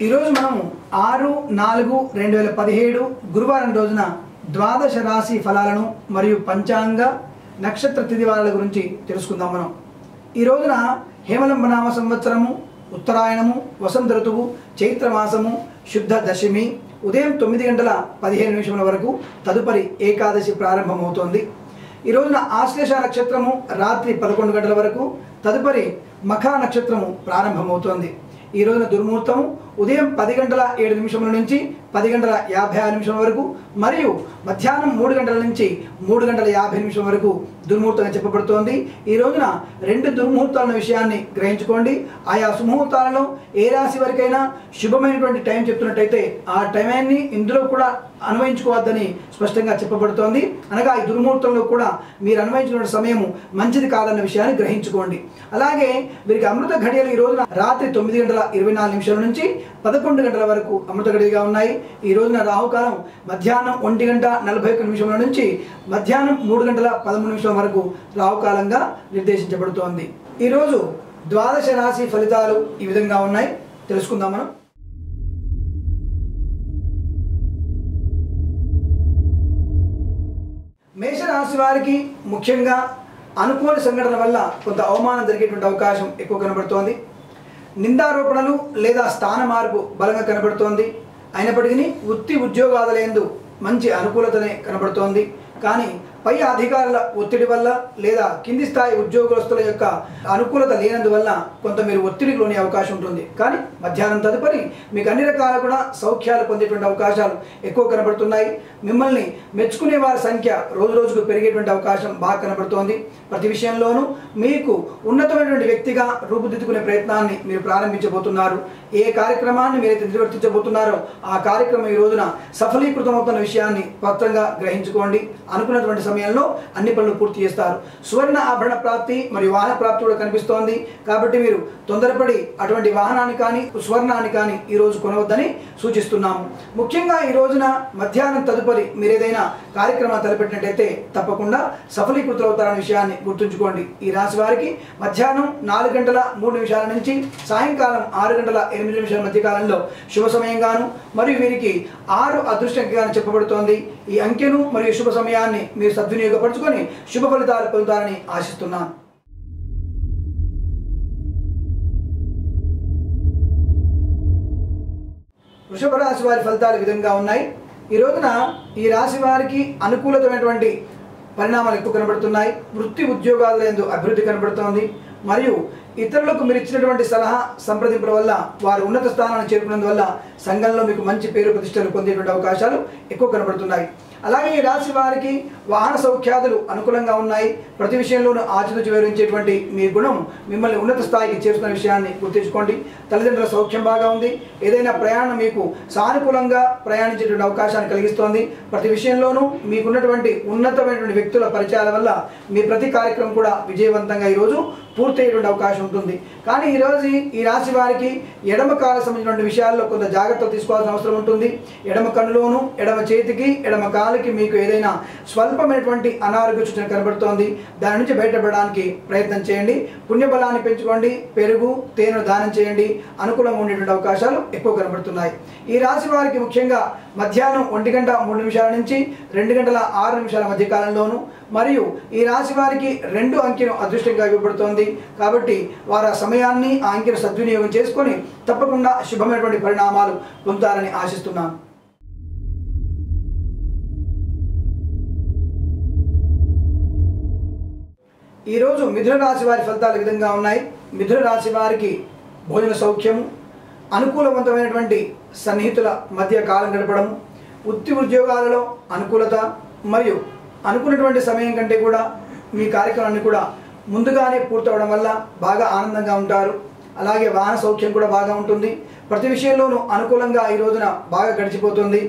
ఈరోజు మనం 6/4/2017 గురువారం రోజున ద్వాదశ రాశి ఫలాలను మరియు పంచాంగ నక్షత్ర తిథి వారాల గురించి తెలుసుకుందాం. మనం ఈ రోజున హేమలంబనామ సంవత్సరము, ఉత్తరాయణము, వసంత ఋతువు, చైత్రమాసము, శుద్ధ దశమి ఉదయం 9:15 వరకు తదుపరి ఏకాదశి ప్రారంభమవుతోంది. ఈ రోజున ఆశ్లేష నక్షత్రము రాత్రి 11 గంటల వరకు, తదుపరి మఖా నక్షత్రము ప్రారంభమవుతోంది. ఈ రోజున దుర్ముహూర్తం ఉదయం 10:07 నుంచి 10:56 వరకు మరియు మధ్యాహ్నం 3 గంటల నుంచి 3:50 వరకు దుర్ముహూర్తంగా చెప్పబడుతోంది. ఈ రోజున 2 దుర్ముహూర్తాల విషయాన్ని గ్రహించుకోండి. ఆయా సుముహూర్తాలలో ఏ రాశి వరకైనా శుభమైనటువంటి టైం చెప్తున్నట్టయితే ఆ టైంని ఇందులో కూడా అన్వయించుకోవద్దని స్పష్టంగా చెప్పబడుతోంది. అనగా ఈ దుర్ముహూర్తంలో కూడా మీరు అన్వయించిన సమయము మంచిది కాదన్న విషయాన్ని గ్రహించుకోండి. అలాగే వీరికి అమృత ఘడియలు ఈ రోజున రాత్రి 9:24 నుంచి 11 గంటల వరకు అమృత ఘడియగా ఉన్నాయి. ఈ రోజున రాహుకాలం మధ్యాహ్నం 1:41 నుంచి మధ్యాహ్నం 3:13 వరకు రాహుకాలంగా నిర్దేశించబడుతోంది. ఈరోజు ద్వాదశ రాశి ఫలితాలు ఈ విధంగా ఉన్నాయి, తెలుసుకుందాం మనం. మేషరాశి వారికి ముఖ్యంగా అనుకోని సంఘటన వల్ల కొంత అవమానం జరిగేటువంటి అవకాశం ఎక్కువ కనబడుతోంది. నిందారోపణలు లేదా స్థాన మార్పు బలంగా కనబడుతోంది. అయినప్పటికీ వృత్తి ఉద్యోగాలయందు మంచి అనుకూలతనే కనబడుతోంది. కానీ పై అధికారుల ఒత్తిడి వల్ల లేదా కింది స్థాయి ఉద్యోగస్తుల యొక్క అనుకూలత లేనందువల్ల కొంత మీరు ఒత్తిడికి లోనే అవకాశం ఉంటుంది. కానీ మధ్యాహ్నం తదుపరి మీకు అన్ని రకాల కూడా సౌఖ్యాలు పొందేటువంటి అవకాశాలు ఎక్కువ కనబడుతున్నాయి. మిమ్మల్ని మెచ్చుకునే వారి సంఖ్య రోజు రోజుకు పెరిగేటువంటి అవకాశం బాగా కనబడుతోంది. ప్రతి విషయంలోనూ మీకు ఉన్నతమైనటువంటి వ్యక్తిగా రూపుదిద్దుకునే ప్రయత్నాన్ని మీరు ప్రారంభించబోతున్నారు. ఏ కార్యక్రమాన్ని మీరైతే నిర్వర్తించబోతున్నారో ఆ కార్యక్రమం ఈ రోజున సఫలీకృతమవుతున్న విషయాన్ని స్పష్టంగా గ్రహించుకోండి. అనుకున్నటువంటి సమయంలో అన్ని పనులు పూర్తి చేస్తారు. సువర్ణ ఆభరణ ప్రాప్తి మరియు వాహన ప్రాప్తి కూడా కనిపిస్తోంది. కాబట్టి మీరు తొందరపడి అటువంటి వాహనాన్ని కానీ సువర్ణాన్ని కానీ ఈ రోజు కొనవద్దని సూచిస్తున్నాము. ముఖ్యంగా ఈ రోజున మధ్యాహ్నం తదుపరి మీరు ఏదైనా కార్యక్రమాలు తలపెట్టినట్టయితే తప్పకుండా సఫలీకృతమవుతారనే విషయాన్ని గుర్తుంచుకోండి. ఈ రాశి వారికి మధ్యాహ్నం 4:03 నుంచి సాయంకాలం 6:08 మధ్య కాలంలో శుభ సమయంగాను మరియు వీరికి 6 అదృష్టంగాను చెప్పబడుతోంది. ఈ అంకెను మరియు శుభ సమయాన్ని మీరు సద్వినియోగపరచుకొని శుభ ఫలితాలు పొందుతారని ఆశిస్తున్నాను. వృషభ రాశి వారి ఫలితాలు విధంగా ఉన్నాయి. ఈ రోజున ఈ రాశి వారికి అనుకూలమైనటువంటి పరిణామాలు ఎక్కువ కనబడుతున్నాయి. వృత్తి ఉద్యోగాల యందు అభివృద్ధి కనబడుతోంది మరియు ఇతరులకు మీరు ఇచ్చినటువంటి సలహా సంప్రదింపుల వల్ల వారు ఉన్నత స్థానాన్ని చేరుకున్నందువల్ల సంఘంలో మీకు మంచి పేరు ప్రతిష్టలు పొందేటువంటి అవకాశాలు ఎక్కువ కనబడుతున్నాయి. అలాగే ఈ రాశి వారికి వాహన సౌఖ్యాదులు అనుకూలంగా ఉన్నాయి. ప్రతి విషయంలోనూ ఆచితూచి వివరించేటువంటి మీ గుణం మిమ్మల్ని ఉన్నత స్థాయికి చేరుతున్న విషయాన్ని గుర్తుంచుకోండి. తల్లిదండ్రుల సౌఖ్యం బాగా ఉంది. ఏదైనా ప్రయాణం మీకు సానుకూలంగా ప్రయాణించేటువంటి అవకాశాన్ని కలిగిస్తోంది. ప్రతి విషయంలోనూ మీకున్నటువంటి ఉన్నతమైనటువంటి వ్యక్తుల పరిచయాల వల్ల మీ ప్రతి కార్యక్రమం కూడా విజయవంతంగా ఈరోజు పూర్తయ్యేటువంటి అవకాశం ఉంటుంది. కానీ ఈరోజు ఈ రాశి వారికి ఎడమ కాలకు సంబంధించిన విషయాల్లో కొంత జాగ్రత్తలు తీసుకోవాల్సిన అవసరం ఉంటుంది. ఎడమ కన్నులోను, ఎడమ చేతికి, ఎడమ కాలికి మీకు ఏదైనా స్వల్పమైనటువంటి అనారోగ్య సూచన కనబడుతోంది. దాని నుంచి బయటపడడానికి ప్రయత్నం చేయండి. పుణ్యబలాన్ని పెంచుకోండి. పెరుగు, తేనెను దానం చేయండి. అనుకూలంగా ఉండేటువంటి అవకాశాలు ఎక్కువ కనబడుతున్నాయి. ఈ రాశి వారికి ముఖ్యంగా మధ్యాహ్నం 1:03 నుంచి 2:06 మధ్య కాలంలోను మరియు ఈ రాశి వారికి 2 అంకెను అదృష్టంగా ఇవ్వబడుతోంది. కాబట్టి వారు ఆ సమయాన్ని ఆ అంకెను సద్వినియోగం చేసుకొని తప్పకుండా శుభమైనటువంటి పరిణామాలు పొందుతారని ఆశిస్తున్నాను. ఈరోజు మిథున రాశి వారి ఫలితాలు విధంగా ఉన్నాయి. మిథున రాశి వారికి భోజన సౌఖ్యము, అనుకూలవంతమైనటువంటి సన్నిహితుల మధ్య కాలం గడపడము, వృత్తి ఉద్యోగాలలో అనుకూలత మరియు అనుకున్నటువంటి సమయం కంటే కూడా మీ కార్యక్రమాన్ని కూడా ముందుగానే పూర్తవడం వల్ల బాగా ఆనందంగా ఉంటారు. అలాగే వాహన సౌఖ్యం కూడా బాగా ఉంటుంది. ప్రతి విషయంలోనూ అనుకూలంగా ఈ రోజున బాగా గడిచిపోతుంది.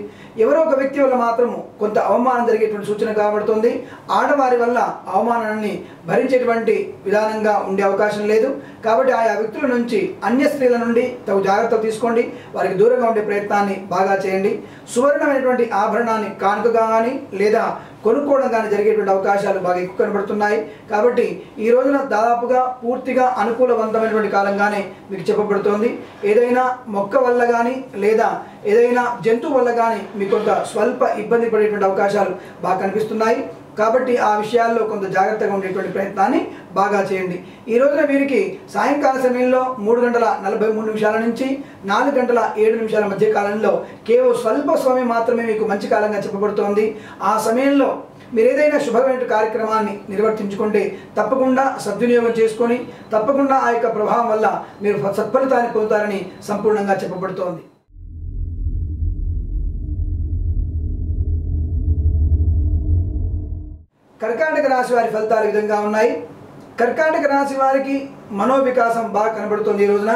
ఎవరో ఒక వ్యక్తి వల్ల మాత్రము కొంత అవమానం జరిగేటువంటి సూచన కనబడుతుంది. ఆడవారి వల్ల అవమానాన్ని భరించేటువంటి విధానంగా ఉండే అవకాశం లేదు. కాబట్టి ఆయా వ్యక్తుల నుంచి అన్య స్త్రీల నుండి తగు జాగ్రత్తలు తీసుకోండి. వారికి దూరంగా ఉండే ప్రయత్నాన్ని బాగా చేయండి. సువర్ణమైనటువంటి ఆభరణాన్ని కానుకగా కానీ లేదా కొనుక్కోవడం కానీ జరిగేటువంటి అవకాశాలు బాగా ఎక్కువ కనబడుతున్నాయి. కాబట్టి ఈ రోజున దాదాపుగా పూర్తిగా అనుకూలవంతమైనటువంటి కాలంగానే మీకు చెప్పబడుతోంది. ఏదైనా మొక్క వల్ల కానీ లేదా ఏదైనా జంతువు వల్ల కానీ మీకు కొంత స్వల్ప ఇబ్బంది పడేటువంటి అవకాశాలు బాగా కనిపిస్తున్నాయి. కాబట్టి ఆ విషయాల్లో కొంత జాగ్రత్తగా ఉండేటువంటి ప్రయత్నాన్ని బాగా చేయండి. ఈ రోజున వీరికి సాయంకాల సమయంలో 3:43 నుంచి 4:07 మధ్య కాలంలో కేవలం స్వల్ప సమయం మాత్రమే మీకు మంచి కాలంగా చెప్పబడుతోంది. ఆ సమయంలో మీరు ఏదైనా శుభమైన కార్యక్రమాన్ని నిర్వర్తించుకుంటే తప్పకుండా సద్వినియోగం చేసుకొని తప్పకుండా ఆ యొక్క ప్రభావం వల్ల మీరు సత్ఫలితాన్ని పొందుతారని సంపూర్ణంగా చెప్పబడుతోంది. కర్కాటక రాశి వారి ఫలితాలు ఈ విధంగా ఉన్నాయి. కర్కాటక రాశి వారికి మనోవికాసం బాగా కనబడుతుంది. ఈ రోజున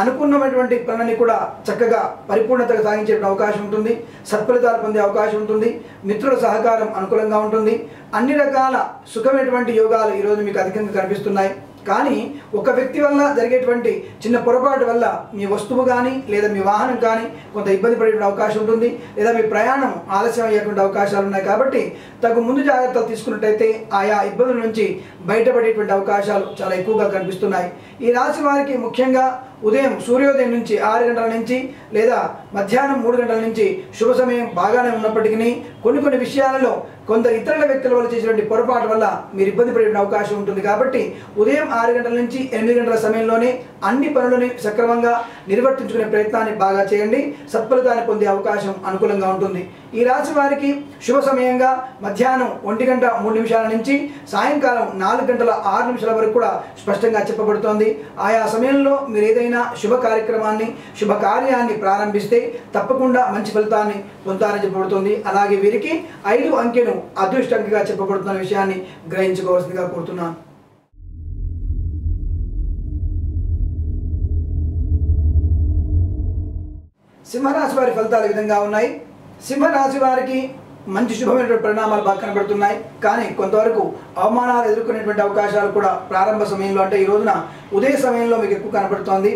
అనుకున్నటువంటి పనులని కూడా చక్కగా పరిపూర్ణతగా సాగించే అవకాశం ఉంటుంది. సత్ఫలితాలు పొందే అవకాశం ఉంటుంది. మిత్రుల సహకారం అనుకూలంగా ఉంటుంది. అన్ని రకాల సుఖమైనటువంటి యోగాలు ఈరోజు మీకు అధికంగా కనిపిస్తున్నాయి. కానీ ఒక వ్యక్తి వల్ల జరిగేటువంటి చిన్న పొరపాటు వల్ల మీ వస్తువు కానీ లేదా మీ వాహనం కానీ కొంత ఇబ్బంది పడేటువంటి అవకాశం ఉంటుంది. లేదా మీ ప్రయాణం ఆలస్యం అయ్యేటువంటి అవకాశాలు ఉన్నాయి. కాబట్టి తగు ముందు జాగ్రత్తలు తీసుకున్నట్టయితే ఆయా ఇబ్బందుల నుంచి బయటపడేటువంటి అవకాశాలు చాలా ఎక్కువగా కనిపిస్తున్నాయి. ఈ రాశి వారికి ముఖ్యంగా ఉదయం సూర్యోదయం నుంచి 6 గంటల నుంచి లేదా మధ్యాహ్నం 3 గంటల నుంచి శుభ సమయం బాగానే ఉన్నప్పటికీ కొన్ని విషయాలలో కొందరు ఇతరుల వ్యక్తుల వల్ల చేసినటువంటి పొరపాటు వల్ల మీరు ఇబ్బంది పడే అవకాశం ఉంటుంది. కాబట్టి ఉదయం 6 గంటల నుంచి 8 గంటల సమయంలోనే అన్ని పనులని సక్రమంగా నిర్వర్తించుకునే ప్రయత్నాన్ని బాగా చేయండి. సత్ఫలితాన్ని పొందే అవకాశం అనుకూలంగా ఉంటుంది. ఈ రాశి వారికి శుభ సమయంగా మధ్యాహ్నం 1:03 నుంచి సాయంకాలం 4:06 వరకు కూడా స్పష్టంగా చెప్పబడుతోంది. ఆయా సమయంలో మీరు ఏదైనా శుభ కార్యక్రమాన్ని శుభ కార్యాన్ని ప్రారంభిస్తే తప్పకుండా మంచి ఫలితాన్ని పొందుతారని చెప్పబడుతుంది. అలాగే వీరికి 5 అంకెను అదృష్టంగా చెప్పబడుతున్న విషయాన్ని గ్రహించుకోవాల్సిందిగా కోరుతున్నాను. సింహరాశి వారి ఫలితాలు ఈ విధంగా ఉన్నాయి. సింహరాశి వారికి మంచి శుభమైనటువంటి పరిణామాలు బాగా కనబడుతున్నాయి. కానీ కొంతవరకు అవమానాలు ఎదుర్కొనేటువంటి అవకాశాలు కూడా ప్రారంభ సమయంలో అంటే ఈ రోజున ఉదయ సమయంలో మీకు ఎక్కువ కనబడుతోంది.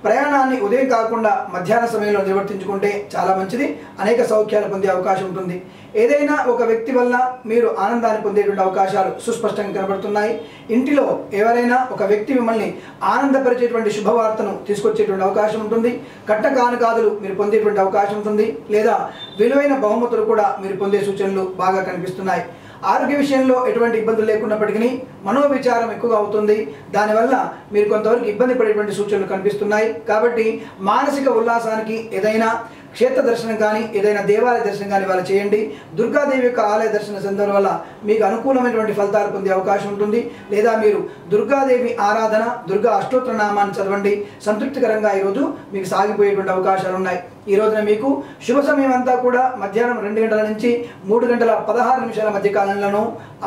ప్రయాణాన్ని ఉదయం కాకుండా మధ్యాహ్న సమయంలో నిర్వర్తించుకుంటే చాలా మంచిది. అనేక సౌఖ్యాలు పొందే అవకాశం ఉంటుంది. ఏదైనా ఒక వ్యక్తి వల్ల మీరు ఆనందాన్ని పొందేటువంటి అవకాశాలు సుస్పష్టంగా కనబడుతున్నాయి. ఇంటిలో ఎవరైనా ఒక వ్యక్తి మిమ్మల్ని ఆనందపరిచేటువంటి శుభవార్తను తీసుకొచ్చేటువంటి అవకాశం ఉంటుంది. కట్ట కానుకాదులు మీరు పొందేటువంటి అవకాశం ఉంటుంది. లేదా విలువైన బహుమతులు కూడా మీరు పొందే సూచనలు బాగా కనిపిస్తున్నాయి. ఆరోగ్య విషయంలో ఎటువంటి ఇబ్బందులు లేకున్నప్పటికీ మనోవిచారం ఎక్కువగా అవుతుంది. దానివల్ల మీరు కొంతవరకు ఇబ్బంది పడేటువంటి సూచనలు కనిపిస్తున్నాయి. కాబట్టి మానసిక ఉల్లాసానికి ఏదైనా క్షేత్ర దర్శనం కానీ ఏదైనా దేవాలయ దర్శనం కానీ వాళ్ళు చేయండి. దుర్గాదేవి యొక్క ఆలయ దర్శన సందర్భం వల్ల మీకు అనుకూలమైనటువంటి ఫలితాలు పొందే అవకాశం ఉంటుంది. లేదా మీరు దుర్గాదేవి ఆరాధన దుర్గా అష్టోత్తర నామాన్ని చదవండి. సంతృప్తికరంగా ఈరోజు మీకు సాగిపోయేటువంటి అవకాశాలు ఉన్నాయి. ఈ రోజున మీకు శుభ సమయం అంతా కూడా మధ్యాహ్నం 2 గంటల నుంచి 3:16 మధ్య కాలంలోనూ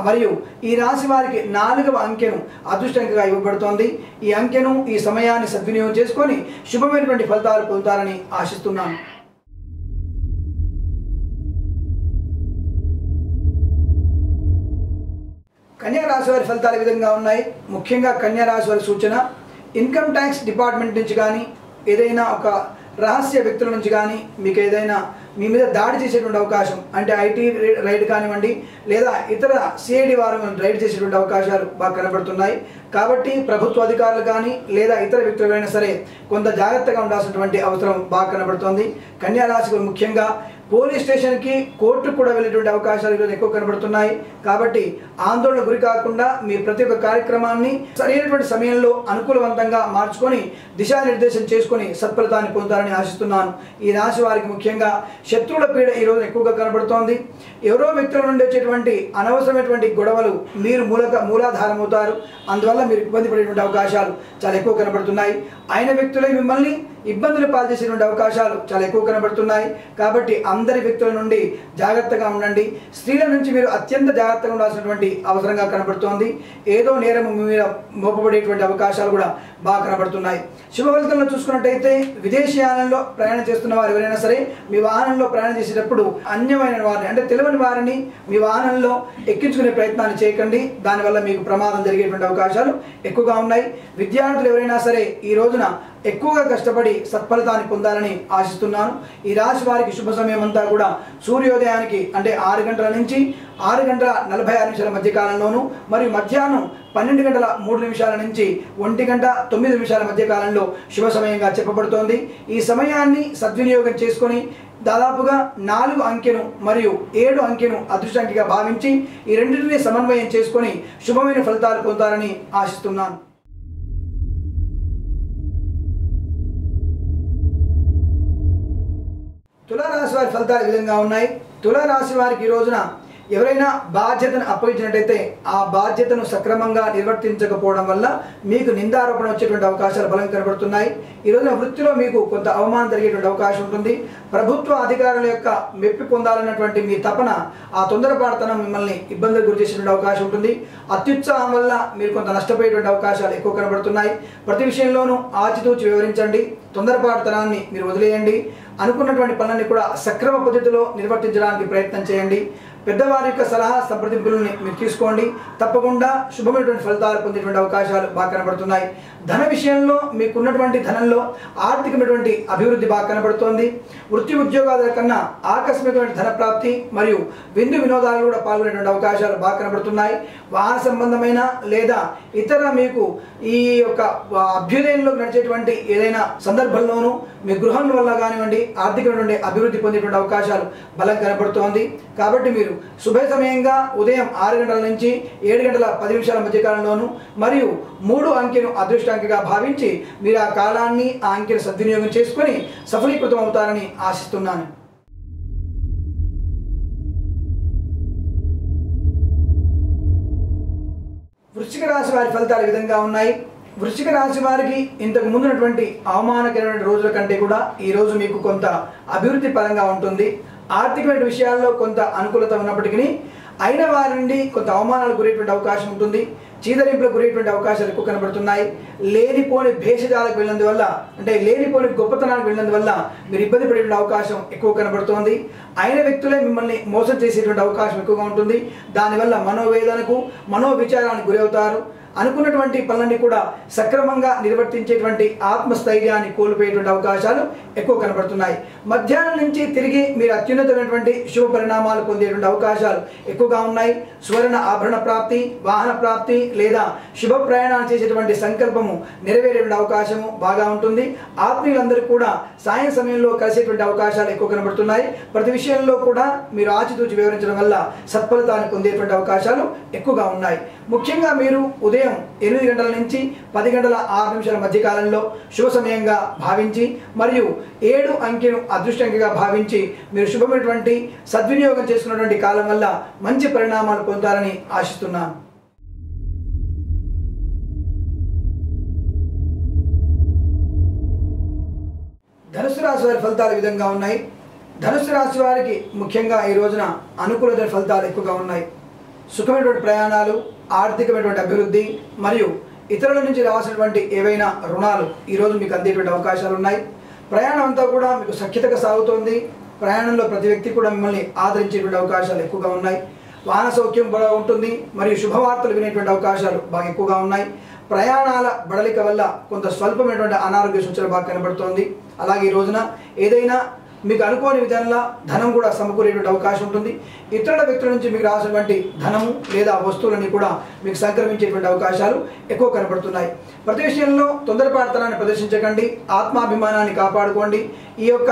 మరియు ఈ రాశి వారికి 4వ అంకెను అదృష్టంగా ఇవ్వబడుతోంది. ఈ అంకెను ఈ సమయాన్ని సద్వినియోగం చేసుకొని శుభమైనటువంటి ఫలితాలు పొందుతారని ఆశిస్తున్నాను. కన్యా రాశి వారి ఫలితాలు ఈ విధంగా ఉన్నాయి. ముఖ్యంగా కన్యా రాశి వారి సూచన ఇన్కమ్ ట్యాక్స్ డిపార్ట్మెంట్ నుంచి కానీ ఏదైనా ఒక రహస్య వ్యక్తుల నుంచి కానీ మీకు ఏదైనా మీ మీద దాడి చేసేటువంటి అవకాశం అంటే ఐటీ రైడ్ కానివ్వండి లేదా ఇతర సిఐడి వారు రైడ్ చేసేటువంటి అవకాశాలు బాగా కనబడుతున్నాయి. కాబట్టి ప్రభుత్వ అధికారులు కానీ లేదా ఇతర వ్యక్తులైనా సరే కొంత జాగ్రత్తగా ఉండాల్సినటువంటి అవసరం బాగా కనబడుతోంది. కన్యా రాశి ముఖ్యంగా పోలీస్ స్టేషన్కి కోర్టుకు కూడా వెళ్ళేటువంటి అవకాశాలు ఈరోజు ఎక్కువ కనబడుతున్నాయి. కాబట్టి ఆందోళన గురి కాకుండా మీ ప్రతి ఒక్క కార్యక్రమాన్ని సరైనటువంటి సమయంలో అనుకూలవంతంగా మార్చుకొని దిశానిర్దేశం చేసుకొని సత్ఫలితాన్ని పొందుతారని ఆశిస్తున్నాను. ఈ రాశి వారికి ముఖ్యంగా శత్రువుల పీడ ఈరోజు ఎక్కువగా కనబడుతోంది. ఎవరో వ్యక్తుల నుండి వచ్చేటువంటి అనవసరమైనటువంటి గొడవలు మీరు మూలాధారం అవుతారు. అందువల్ల మీరు ఇబ్బంది పడేటువంటి అవకాశాలు చాలా ఎక్కువ కనబడుతున్నాయి. అయిన వ్యక్తులే మిమ్మల్ని ఇబ్బందులు పాల్చేసేటువంటి అవకాశాలు చాలా ఎక్కువ కనబడుతున్నాయి. కాబట్టి అందరి వ్యక్తుల నుండి జాగ్రత్తగా ఉండండి. స్త్రీల నుంచి మీరు అత్యంత జాగ్రత్తగా ఉండాల్సినటువంటి అవసరంగా కనబడుతోంది. ఏదో నేరం మీద మోపబడేటువంటి అవకాశాలు కూడా బాగా కనబడుతున్నాయి. శుభ ఫలితంలో చూసుకున్నట్టయితే విదేశీయానంలో ప్రయాణం చేస్తున్న వారు ఎవరైనా సరే మీ వాహనంలో ప్రయాణం చేసేటప్పుడు అన్యమైన వారిని అంటే తెలియని వారిని మీ వాహనంలో ఎక్కించుకునే ప్రయత్నాన్ని చేయకండి. దానివల్ల మీకు ప్రమాదం జరిగేటువంటి అవకాశాలు ఎక్కువగా ఉన్నాయి. విద్యార్థులు ఎవరైనా సరే ఈ రోజున ఎక్కువగా కష్టపడి సత్ఫలితాన్ని పొందాలని ఆశిస్తున్నాను. ఈ రాశి వారికి శుభ సమయం అంతా కూడా సూర్యోదయానికి అంటే 6 గంటల నుంచి 6 గంటల 46 నిమిషాల మధ్య కాలంలోను మరియు మధ్యాహ్నం 12 గంటల 3 నిమిషాల నుంచి 1 గంట 9 నిమిషాల మధ్య కాలంలో శుభ సమయంగా చెప్పబడుతోంది. ఈ సమయాన్ని సద్వినియోగం చేసుకొని దాదాపుగా 4 అంకెను మరియు 7 అంకెను అదృష్టాంకిగా భావించి ఈ రెండింటిని సమన్వయం చేసుకొని శుభమైన ఫలితాలు పొందాలని ఆశిస్తున్నాను. తులారాశి వారి ఫలితాలు ఈ విధంగా ఉన్నాయి. తులారాశి వారికి ఈ రోజున ఎవరైనా బాధ్యతను అప్పగించినట్టయితే ఆ బాధ్యతను సక్రమంగా నిర్వర్తించకపోవడం వల్ల మీకు నిందారోపణ వచ్చేటువంటి అవకాశాలు బలంగా కనబడుతున్నాయి. ఈ రోజున వృత్తిలో మీకు కొంత అవమానం జరిగేటువంటి అవకాశం ఉంటుంది. ప్రభుత్వ అధికారుల యొక్క మెప్పి పొందాలన్నటువంటి మీ తపన ఆ తొందరపాటుతనం మిమ్మల్ని ఇబ్బందులకు గురి చేసేటువంటి అవకాశం ఉంటుంది. అత్యుత్సాహం వల్ల మీరు కొంత నష్టపోయేటువంటి అవకాశాలు ఎక్కువ కనబడుతున్నాయి. ప్రతి విషయంలోనూ ఆచితూచి వివరించండి. తొందరపాటుతనాన్ని మీరు వదిలేయండి. అనుకున్నటువంటి పనులన్నీ కూడా సక్రమ పద్ధతిలో నిర్వర్తించడానికి ప్రయత్నం చేయండి. పెద్దవారి యొక్క సలహా సంప్రదింపులని మీరు తీసుకోండి. తప్పకుండా శుభమైనటువంటి ఫలితాలు పొందేటువంటి అవకాశాలు బాగా కనబడుతున్నాయి. ధన విషయంలో మీకున్నటువంటి ధనంలో ఆర్థికమైనటువంటి అభివృద్ధి బాగా కనబడుతోంది. వృత్తి ఉద్యోగాల కన్నా ఆకస్మికమైన ధన ప్రాప్తి మరియు విందు వినోదాలు కూడా పాల్గొనేటువంటి అవకాశాలు బాగా కనబడుతున్నాయి. వాహన సంబంధమైన లేదా ఇతర మీకు ఈ యొక్క అభ్యుదయంలో నడిచేటువంటి ఏదైనా సందర్భంలోనూ మీ గృహం వల్ల కానివ్వండి ఆర్థికమైనటువంటి అభివృద్ధి పొందేటువంటి అవకాశాలు బలంగా కనబడుతోంది. కాబట్టి మీరు శుభ సమయంగా ఉదయం 6 గంటల నుంచి 7 గంటల 10 నిమిషాల మధ్య కాలంలోను మరియు 3 అంకెను అదృష్టాంకిగా భావించి మీరు ఆ కాలాన్ని ఆ అంకెను సద్వినియోగం చేసుకొని సఫలీకృతం అవుతారని ఆశిస్తున్నాను. వృశ్చిక రాశి వారి ఫలితాలు ఈ విధంగా ఉన్నాయి. వృశ్చిక రాశి వారికి ఇంతకు ముందున్నటువంటి అవమానకరమైన రోజుల కంటే కూడా ఈ రోజు మీకు కొంత అభివృద్ధి పరంగా ఉంటుంది. ఆర్థికమైన విషయాల్లో కొంత అనుకూలత ఉన్నప్పటికీ అయిన వారి నుండి కొంత అవమానాలు గురేటువంటి అవకాశం ఉంటుంది. చీదరింపులకు గురేటువంటి అవకాశాలు ఎక్కువ కనబడుతున్నాయి. లేనిపోని భేషజాలకు వెళ్ళినందువల్ల అంటే లేనిపోని గొప్పతనానికి వెళ్ళినందువల్ల మీరు ఇబ్బంది పడేటువంటి అవకాశం ఎక్కువ కనబడుతోంది. అయిన వ్యక్తులే మిమ్మల్ని మోసం చేసేటువంటి అవకాశం ఎక్కువగా ఉంటుంది. దానివల్ల మనోవేదనకు మనోవిచారానికి గురి అవుతారు. అనుకున్నటువంటి పనులన్నీ కూడా సక్రమంగా నిర్వర్తించేటువంటి ఆత్మస్థైర్యాన్ని కోల్పోయేటువంటి అవకాశాలు ఎక్కువ కనబడుతున్నాయి. మధ్యాహ్నం నుంచి తిరిగి మీరు అత్యున్నతమైనటువంటి శుభ పరిణామాలు పొందేటువంటి అవకాశాలు ఎక్కువగా ఉన్నాయి. స్వర్ణ ఆభరణ ప్రాప్తి, వాహన ప్రాప్తి లేదా శుభ ప్రయాణాలు చేసేటువంటి సంకల్పము నెరవేరేటువంటి అవకాశము బాగా ఉంటుంది. ఆత్మీయులందరూ కూడా సాయం సమయంలో కలిసేటువంటి అవకాశాలు ఎక్కువ కనబడుతున్నాయి. ప్రతి విషయంలో కూడా మీరు ఆచితూచి వివరించడం వల్ల సత్ఫలితాన్ని పొందేటువంటి అవకాశాలు ఎక్కువగా ఉన్నాయి. ముఖ్యంగా మీరు ఉదయం 8 గంటల నుంచి 10 గంటల 6 నిమిషాల మధ్య కాలంలో శుభ సమయంగా భావించి మరియు 7 అంకెను అదృష్టంగా భావించి మీరు శుభమైనటువంటి సద్వినియోగం చేసుకున్నటువంటి కాలం వల్ల మంచి పరిణామాలు పొందాలని ఆశిస్తున్నాను. ధనుసు రాశి వారి ఫలితాలు ఈ విధంగా ఉన్నాయి. ధనుసు రాశి వారికి ముఖ్యంగా ఈ రోజున అనుకూలమైన ఫలితాలు ఎక్కువగా ఉన్నాయి. సుఖమైనటువంటి ప్రయాణాలు, ఆర్థికమైనటువంటి అభివృద్ధి మరియు ఇతరుల నుంచి రావాల్సినటువంటి ఏవైనా రుణాలు ఈరోజు మీకు అందేటువంటి అవకాశాలు ఉన్నాయి. ప్రయాణం అంతా కూడా మీకు సఖ్యతగా సాగుతోంది. ప్రయాణంలో ప్రతి వ్యక్తి కూడా మిమ్మల్ని ఆదరించేటువంటి అవకాశాలు ఎక్కువగా ఉన్నాయి. వాహన సౌఖ్యం బాగా ఉంటుంది మరియు శుభవార్తలు వినేటువంటి అవకాశాలు బాగా ఎక్కువగా ఉన్నాయి. ప్రయాణాల బడలిక వల్ల కొంత స్వల్పమైనటువంటి అనారోగ్య సూచన బాగా కనబడుతోంది. అలాగే ఈ రోజున ఏదైనా మీకు అనుకోని విధంగా ధనం కూడా సమకూరేటువంటి అవకాశం ఉంటుంది. ఇతరుల వ్యక్తుల నుంచి మీకు రాసినటువంటి ధనము లేదా వస్తువులని కూడా మీకు సంక్రమించేటువంటి అవకాశాలు ఎక్కువ కనబడుతున్నాయి. ప్రతి విషయంలో తొందరపాటుతనాన్ని ప్రదర్శించకండి. ఆత్మాభిమానాన్ని కాపాడుకోండి. ఈ యొక్క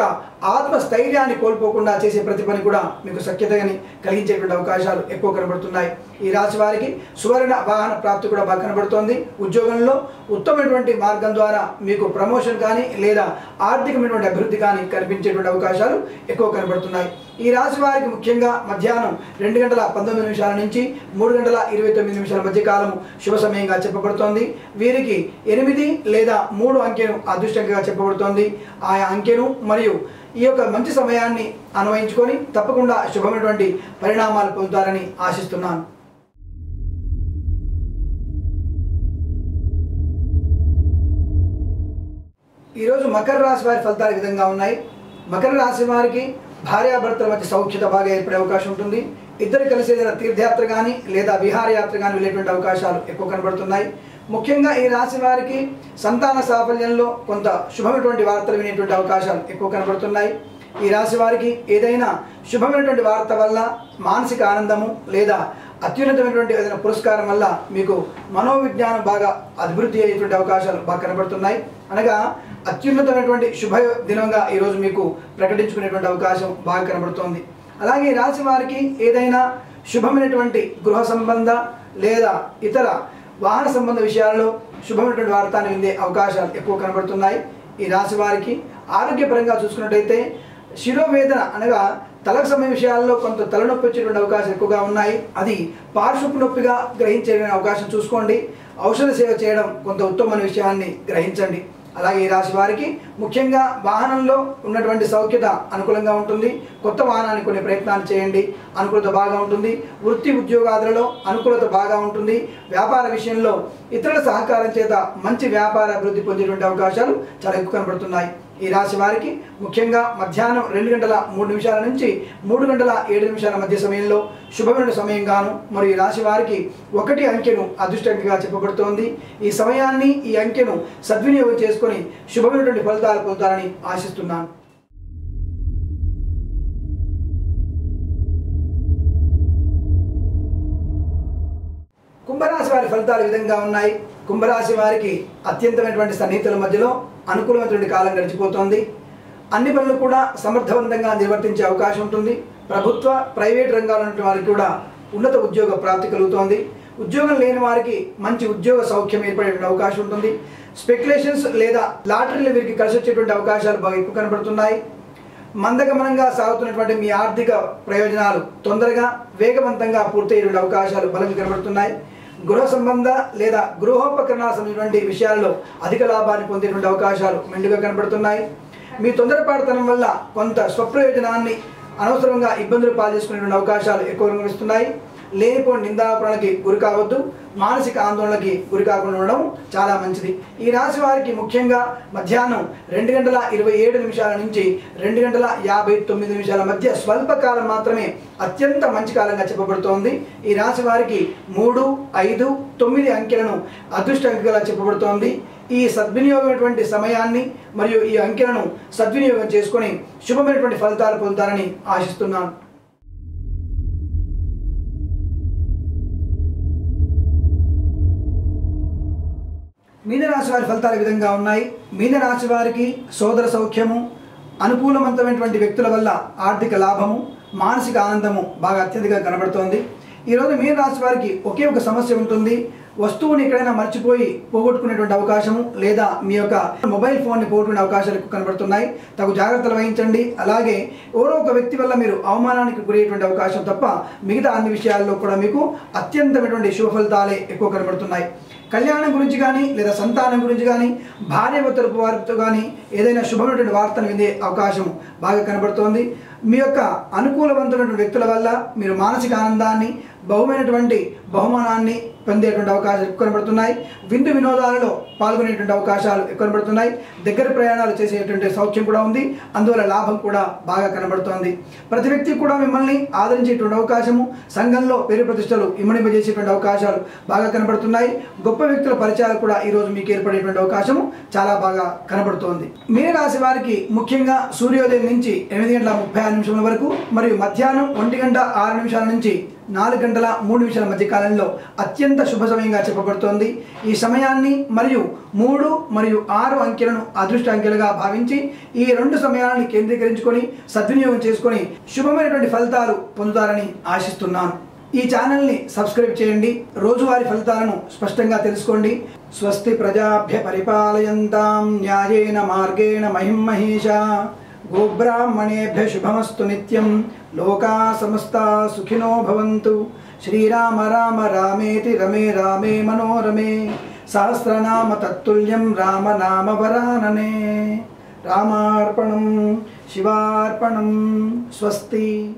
ఆత్మస్థైర్యాన్ని కోల్పోకుండా చేసే ప్రతి పని కూడా మీకు సఖ్యతని కలిగించేటువంటి అవకాశాలు ఎక్కువ కనబడుతున్నాయి. ఈ రాశి వారికి సువర్ణ వాహన ప్రాప్తి కూడా బాగా కనబడుతోంది. ఉద్యోగంలో ఉత్తమమైనటువంటి మార్గం ద్వారా మీకు ప్రమోషన్ కానీ లేదా ఆర్థికమైనటువంటి అభివృద్ధి కానీ కనిపించేటువంటి అవకాశాలు ఎక్కువ కనబడుతున్నాయి. ఈ రాశి వారికి ముఖ్యంగా మధ్యాహ్నం 2:19 నుంచి 3:29 మధ్య కాలం శుభ సమయంగా చెప్పబడుతోంది. వీరికి 8 లేదా 3 అంకెను అదృష్టంగా చెప్పబడుతోంది. ఆయా అంకెను మరియు ఈ యొక్క మంచి సమయాన్ని అన్వయించుకొని తప్పకుండా శుభమైనటువంటి పరిణామాలు పొందుతారని ఆశిస్తున్నాను. ఈరోజు మకర రాశి వారి ఫలితాలు ఈ విధంగా ఉన్నాయి. మకర రాశి వారికి భార్యాభర్తల మధ్య సౌఖ్యత బాగా ఏర్పడే అవకాశం ఉంటుంది. ఇద్దరు కలిసి ఏదైనా తీర్థయాత్ర కానీ లేదా విహారయాత్ర కానీ వెళ్ళేటువంటి అవకాశాలు ఎక్కువ కనబడుతున్నాయి. ముఖ్యంగా ఈ రాశి వారికి సంతాన సాఫల్యంలో కొంత శుభమైనటువంటి వార్తలు వినేటువంటి అవకాశాలు ఎక్కువ కనబడుతున్నాయి. ఈ రాశి వారికి ఏదైనా శుభమైనటువంటి వార్త వల్ల మానసిక ఆనందము లేదా అత్యున్నతమైనటువంటి ఏదైనా పురస్కారం వల్ల మీకు మనోవిజ్ఞానం బాగా అభివృద్ధి అయ్యేటువంటి అవకాశాలు బాగా కనబడుతున్నాయి. అనగా అత్యున్నతమైనటువంటి శుభ దినంగా ఈరోజు మీకు ప్రకటించుకునేటువంటి అవకాశం బాగా కనబడుతోంది. అలాగే ఈ రాశి వారికి ఏదైనా శుభమైనటువంటి గృహ సంబంధ లేదా ఇతర వాహన సంబంధ విషయాల్లో శుభమైనటువంటి వార్తను విందే అవకాశాలు ఎక్కువ కనబడుతున్నాయి. ఈ రాశి వారికి ఆరోగ్యపరంగా చూసుకున్నట్టయితే శిరోవేదన అనగా తలకు సంబంధించిన విషయాల్లో కొంత తలనొప్పి వచ్చేటువంటి అవకాశాలు ఎక్కువగా ఉన్నాయి. అది పార్శ్వపు నొప్పిగా గ్రహించే అవకాశం చూసుకోండి. ఔషధ సేవ చేయడం కొంత ఉత్తమమైన విషయాన్ని గ్రహించండి. అలాగే ఈ రాశి వారికి ముఖ్యంగా వాహనంలో ఉన్నటువంటి సౌఖ్యత అనుకూలంగా ఉంటుంది. కొత్త వాహనాన్ని కొనే ప్రయత్నాలు చేయండి, అనుకూలత బాగా ఉంటుంది. వృత్తి ఉద్యోగాదులలో అనుకూలత బాగా ఉంటుంది. వ్యాపార విషయంలో ఇతరుల సహకారం చేత మంచి వ్యాపార అభివృద్ధి పొందేటువంటి అవకాశాలు చాలా ఎక్కువ కనబడుతున్నాయి. ఈ రాశి వారికి ముఖ్యంగా మధ్యాహ్నం 2:03 నుంచి 3:07 మధ్య సమయంలో శుభమైన సమయంగాను మరియు ఈ రాశి వారికి 1 అంకెను అదృష్టంగా చెప్పబడుతోంది. ఈ సమయాన్ని ఈ అంకెను సద్వినియోగం చేసుకొని శుభమైనటువంటి ఫలితాలు పొందుతారని ఆశిస్తున్నాను. కుంభరాశి వారి ఫలితాలు ఈ విధంగా ఉన్నాయి. కుంభరాశి వారికి అత్యంతమైనటువంటి సన్నిహితుల మధ్యలో అనుకూలమైనటువంటి కాలం గడిచిపోతోంది. అన్ని పనులు కూడా సమర్థవంతంగా నిర్వర్తించే అవకాశం ఉంటుంది. ప్రభుత్వ ప్రైవేట్ రంగాల్లో ఉన్న వారికి కూడా ఉన్నత ఉద్యోగ ప్రాప్తి కలుగుతోంది. ఉద్యోగం లేని వారికి మంచి ఉద్యోగ సౌఖ్యం ఏర్పడేటువంటి అవకాశం ఉంటుంది. స్పెక్యులేషన్స్ లేదా లాటరీలు వీరికి కలిసి వచ్చేటువంటి అవకాశాలు బాగా ఎక్కువ కనబడుతున్నాయి. మందగమనంగా సాగుతున్నటువంటి మీ ఆర్థిక ప్రయోజనాలు తొందరగా వేగవంతంగా పూర్తయ్యేటువంటి అవకాశాలు బలంగా కనబడుతున్నాయి. గృహ సంబంధ లేదా గృహోపకరణాల సంబంధించినటువంటి విషయాల్లో అధిక లాభాన్ని పొందేటువంటి అవకాశాలు మెండుగా కనబడుతున్నాయి. మీ తొందరపాటుతనం వల్ల కొంత స్వప్రయోజనాన్ని అనవసరంగా ఇబ్బందులు పాల్చేసుకునేటువంటి అవకాశాలు ఎక్కువ కనిపిస్తున్నాయి. లేనిపోని నిందాపరణకి గురి కావద్దు. మానసిక ఆందోళనకి గురి కాకుండా ఉండడం చాలా మంచిది. ఈ రాశి వారికి ముఖ్యంగా మధ్యాహ్నం 2:27 నుంచి 2:59 మధ్య స్వల్పకాలం మాత్రమే అత్యంత మంచి కాలంగా చెప్పబడుతోంది. ఈ రాశి వారికి 3, 5, 9 అంకెలను అదృష్టంగా చెప్పబడుతోంది. ఈ సద్వినియోగమైనటువంటి సమయాన్ని మరియు ఈ అంకెలను సద్వినియోగం చేసుకొని శుభమైనటువంటి ఫలితాలు పొందుతారని ఆశిస్తున్నాను. మీనరాశి వారి ఫలితాలు ఈ విధంగా ఉన్నాయి. మీనరాశి వారికి సోదర సౌఖ్యము, అనుకూలవంతమైనటువంటి వ్యక్తుల వల్ల ఆర్థిక లాభము, మానసిక ఆనందము బాగా అత్యధికంగా కనబడుతోంది. ఈరోజు మీనరాశి వారికి ఒకే ఒక సమస్య ఉంటుంది. వస్తువుని ఎక్కడైనా మర్చిపోయి పోగొట్టుకునేటువంటి అవకాశము లేదా మీ యొక్క మొబైల్ ఫోన్ని పోగొట్టుకునే అవకాశాలు ఎక్కువ కనబడుతున్నాయి. తగు జాగ్రత్తలు వహించండి. అలాగే ఎవరో ఒక వ్యక్తి వల్ల మీరు అవమానానికి గురయ్యేటువంటి అవకాశం తప్ప మిగతా అన్ని విషయాల్లో కూడా మీకు అత్యంతమైనటువంటి శుభ ఫలితాలే ఎక్కువ కనబడుతున్నాయి. కళ్యాణం గురించి కానీ లేదా సంతానం గురించి కానీ భార్య తరపు వారితో కానీ ఏదైనా శుభమైనటువంటి వార్తను వినే అవకాశం బాగా కనబడుతోంది. మీ యొక్క అనుకూలవంతమైనటువంటి వ్యక్తుల వల్ల మీరు మానసిక ఆనందాన్ని, బహుమానాన్ని పొందేటువంటి అవకాశాలు ఎక్కువ కనబడుతున్నాయి. విందు వినోదాలలో పాల్గొనేటువంటి అవకాశాలు ఎక్కువ కనబడుతున్నాయి. దగ్గర ప్రయాణాలు చేసేటువంటి సౌఖ్యం కూడా ఉంది. అందువల్ల లాభం కూడా బాగా కనబడుతోంది. ప్రతి వ్యక్తి కూడా మిమ్మల్ని ఆదరించేటువంటి అవకాశము, సంఘంలో పేరు ప్రతిష్టలు ఇమ్మడింపజేసేటువంటి అవకాశాలు బాగా కనబడుతున్నాయి. గొప్ప వ్యక్తుల పరిచయాలు కూడా ఈరోజు మీకు ఏర్పడేటువంటి అవకాశము చాలా బాగా కనబడుతోంది. మీనరాశి వారికి ముఖ్యంగా సూర్యోదయం నుంచి 8:36 వరకు మరియు మధ్యాహ్నం 1:06 నుంచి 4:03 మధ్య కాలంలో అత్యంత శుభ సమయంగా చెప్పబడుతోంది. ఈ సమయాన్ని మరియు 3 మరియు 6 అంకెలను అదృష్ట అంకెలుగా భావించి ఈ 2 సమయాలను కేంద్రీకరించుకొని సద్వినియోగం చేసుకొని శుభమైనటువంటి ఫలితాలు పొందుతారని ఆశిస్తున్నాను. ఈ ఛానల్ని సబ్స్క్రైబ్ చేయండి. రోజువారీ ఫలితాలను స్పష్టంగా తెలుసుకోండి. స్వస్తి ప్రజాభ్య పరిపాలయంతాం న్యాయేన మార్గేణ మహిం మహేషా. గోబ్రాహ్మణేభ్య శుభమస్తు నిత్యం. లోకా సమస్తా సుఖినో భవంతు. శ్రీరామ రామ రామేతి రమే రామే మనోరమే. సహస్రనామ తత్తుల్యం రామనామ వరాననే. రామార్పణం శివార్పణం. స్వస్తి.